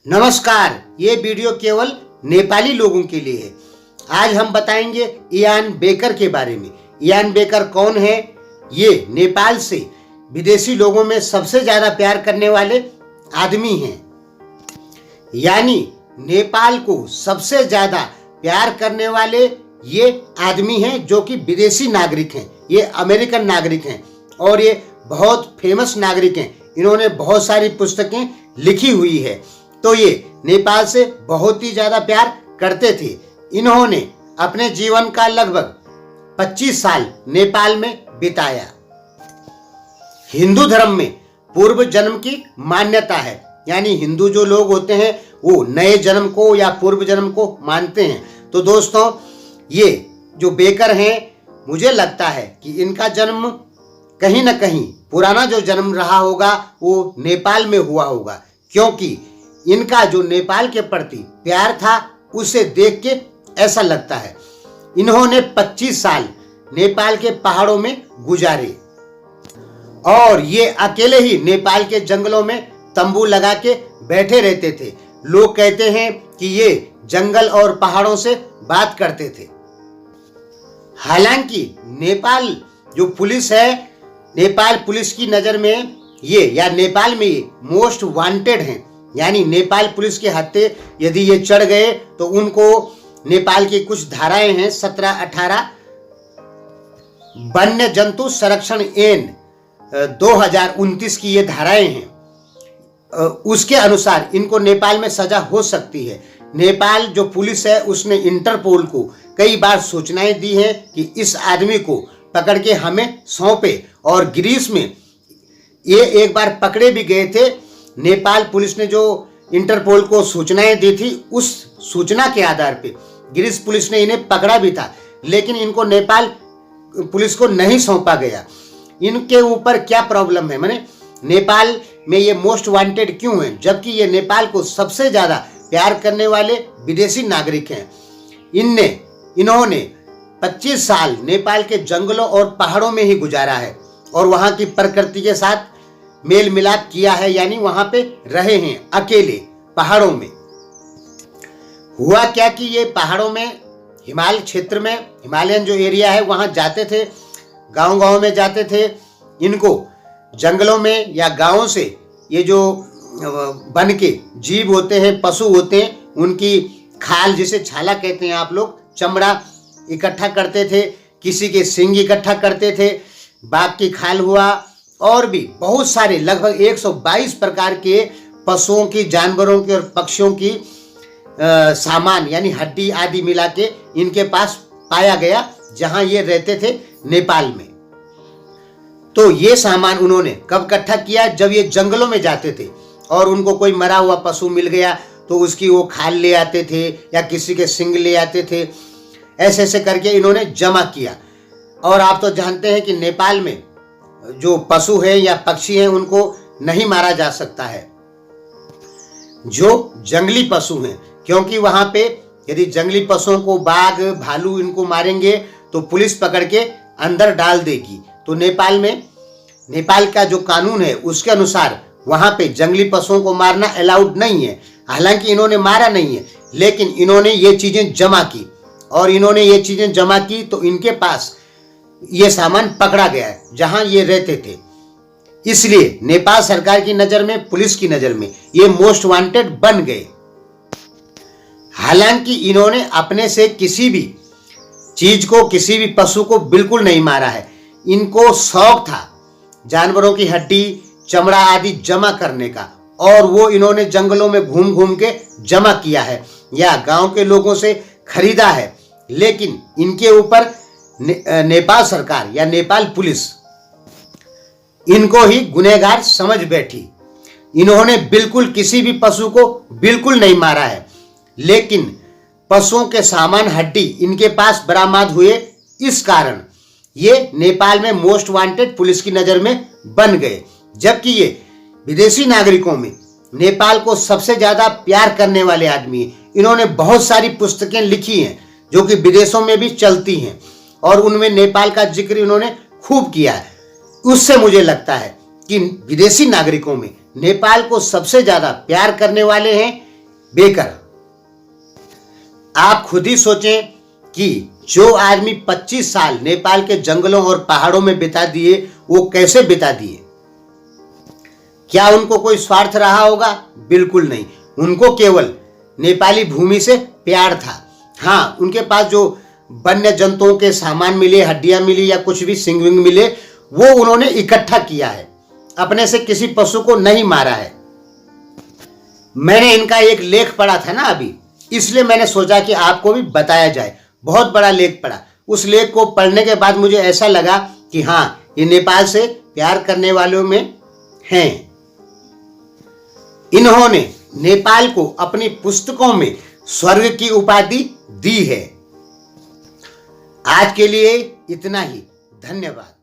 नमस्कार, ये वीडियो केवल नेपाली लोगों के लिए है। आज हम बताएंगे इयान बेकर के बारे में। इयान बेकर कौन है? ये नेपाल से विदेशी लोगों में सबसे ज्यादा प्यार करने वाले आदमी हैं। यानी नेपाल को सबसे ज्यादा प्यार करने वाले ये आदमी हैं जो कि विदेशी नागरिक हैं। ये अमेरिकन नागरिक हैं और ये बहुत फेमस नागरिक हैं। इन्होंने बहुत सारी पुस्तकें लिखी हुई है। तो ये नेपाल से बहुत ही ज्यादा प्यार करते थे। इन्होंने अपने जीवन का लगभग 25 साल नेपाल में बिताया। हिंदू धर्म में पूर्व जन्म की मान्यता है, यानी हिंदू जो लोग होते हैं वो नए जन्म को या पूर्व जन्म को मानते हैं। तो दोस्तों, ये जो बेकर हैं, मुझे लगता है कि इनका जन्म कहीं ना कहीं पुराना जो जन्म रहा होगा वो नेपाल में हुआ होगा, क्योंकि इनका जो नेपाल के प्रति प्यार था उसे देख के ऐसा लगता है। इन्होंने 25 साल नेपाल के पहाड़ों में गुजारे और ये अकेले ही नेपाल के जंगलों में तंबू लगा के बैठे रहते थे। लोग कहते हैं कि ये जंगल और पहाड़ों से बात करते थे। हालांकि नेपाल जो पुलिस है, नेपाल पुलिस की नज़र में ये या नेपाल में ये मोस्ट वांटेड हैं। यानी नेपाल पुलिस के हत्थे यदि ये चढ़ गए तो उनको नेपाल की कुछ धाराएं हैं, 17-18 वन्य जंतु संरक्षण ऐन 2029 की ये धाराएं हैं। उसके अनुसार इनको नेपाल में सजा हो सकती है। नेपाल जो पुलिस है उसने इंटरपोल को कई बार सूचनाएं दी हैं कि इस आदमी को पकड़ के हमें सौंपे, और ग्रीस में ये एक बार पकड़े भी गए थे। नेपाल पुलिस ने जो इंटरपोल को सूचनाएं दी थी, उस सूचना के आधार पे ग्रीस पुलिस ने इन्हें पकड़ा भी था, लेकिन इनको नेपाल पुलिस को नहीं सौंपा गया। इनके ऊपर क्या प्रॉब्लम है, माने नेपाल में ये मोस्ट वांटेड क्यों है, जबकि ये नेपाल को सबसे ज्यादा प्यार करने वाले विदेशी नागरिक हैं। इन्होंने 25 साल नेपाल के जंगलों और पहाड़ों में ही गुजारा है और वहां की प्रकृति के साथ मेल मिलाप किया है, यानी वहां पे रहे हैं अकेले पहाड़ों में। हुआ क्या कि ये पहाड़ों में, हिमालय क्षेत्र में, हिमालयन जो एरिया है वहां जाते थे, गांव-गांव में जाते थे। इनको जंगलों में या गांवों से ये जो वन के जीव होते हैं, पशु होते हैं, उनकी खाल, जिसे छाला कहते हैं आप लोग, चमड़ा इकट्ठा करते थे। किसी के सींग इकट्ठा करते थे, बाघ की खाल हुआ, और भी बहुत सारे लगभग 122 प्रकार के पशुओं की, जानवरों की और पक्षियों की सामान यानी हड्डी आदि मिला के इनके पास पाया गया, जहां ये रहते थे नेपाल में। तो ये सामान उन्होंने कब इकट्ठा किया? जब ये जंगलों में जाते थे और उनको कोई मरा हुआ पशु मिल गया तो उसकी वो खाल ले आते थे या किसी के सींग ले आते थे। ऐसे ऐसे करके इन्होंने जमा किया। और आप तो जानते हैं कि नेपाल में जो पशु है या पक्षी है उनको नहीं मारा जा सकता है, जो जंगली पशु हैं, क्योंकि वहां पे यदि जंगली पशुओं को बाघ, भालू इनको मारेंगे तो पुलिस पकड़ के अंदर डाल देगी। तो नेपाल का जो कानून है उसके अनुसार वहां पे जंगली पशुओं को मारना अलाउड नहीं है। हालांकि इन्होंने मारा नहीं है, लेकिन इन्होंने ये चीजें जमा की, और इन्होंने ये चीजें जमा की तो इनके पास ये सामान पकड़ा गया है जहां ये रहते थे। इसलिए नेपाल सरकार की नजर में, पुलिस की नजर में ये मोस्ट वांटेड बन गए। हालांकि इन्होंने अपने से किसी भी चीज को, किसी भी पशु को बिल्कुल नहीं मारा है। इनको शौक था जानवरों की हड्डी, चमड़ा आदि जमा करने का, और वो इन्होंने जंगलों में घूम घूम के जमा किया है या गांव के लोगों से खरीदा है। लेकिन इनके ऊपर नेपाल सरकार या नेपाल पुलिस इनको ही गुनहगार समझ बैठी। इन्होंने बिल्कुल किसी भी पशु को बिल्कुल नहीं मारा है, लेकिन पशुओं के सामान, हड्डी इनके पास बरामद हुए। इस कारण ये नेपाल में मोस्ट वांटेड पुलिस की नजर में बन गए। जबकि ये विदेशी नागरिकों में नेपाल को सबसे ज्यादा प्यार करने वाले आदमी हैं। इन्होंने बहुत सारी पुस्तकें लिखी हैं जो कि विदेशों में भी चलती हैं, और उनमें नेपाल का जिक्र इन्होंने खूब किया है। उससे मुझे लगता है कि विदेशी नागरिकों में नेपाल को सबसे ज्यादा प्यार करने वाले हैं बेकर। आप खुद ही सोचें कि जो आदमी 25 साल नेपाल के जंगलों और पहाड़ों में बिता दिए, वो कैसे बिता दिए। क्या उनको कोई स्वार्थ रहा होगा? बिल्कुल नहीं। उनको केवल नेपाली भूमि से प्यार था। हाँ, उनके पास जो वन्य जंतुओं के सामान मिले, हड्डियां मिली या कुछ भी सिंग विंग मिले, वो उन्होंने इकट्ठा किया है। अपने से किसी पशु को नहीं मारा है। मैंने इनका एक लेख पढ़ा था ना अभी, इसलिए मैंने सोचा कि आपको भी बताया जाए। बहुत बड़ा लेख पढ़ा। उस लेख को पढ़ने के बाद मुझे ऐसा लगा कि हाँ, ये नेपाल से प्यार करने वालों में हैं। इन्होंने नेपाल को अपनी पुस्तकों में स्वर्ग की उपाधि दी है। आज के लिए इतना ही। धन्यवाद।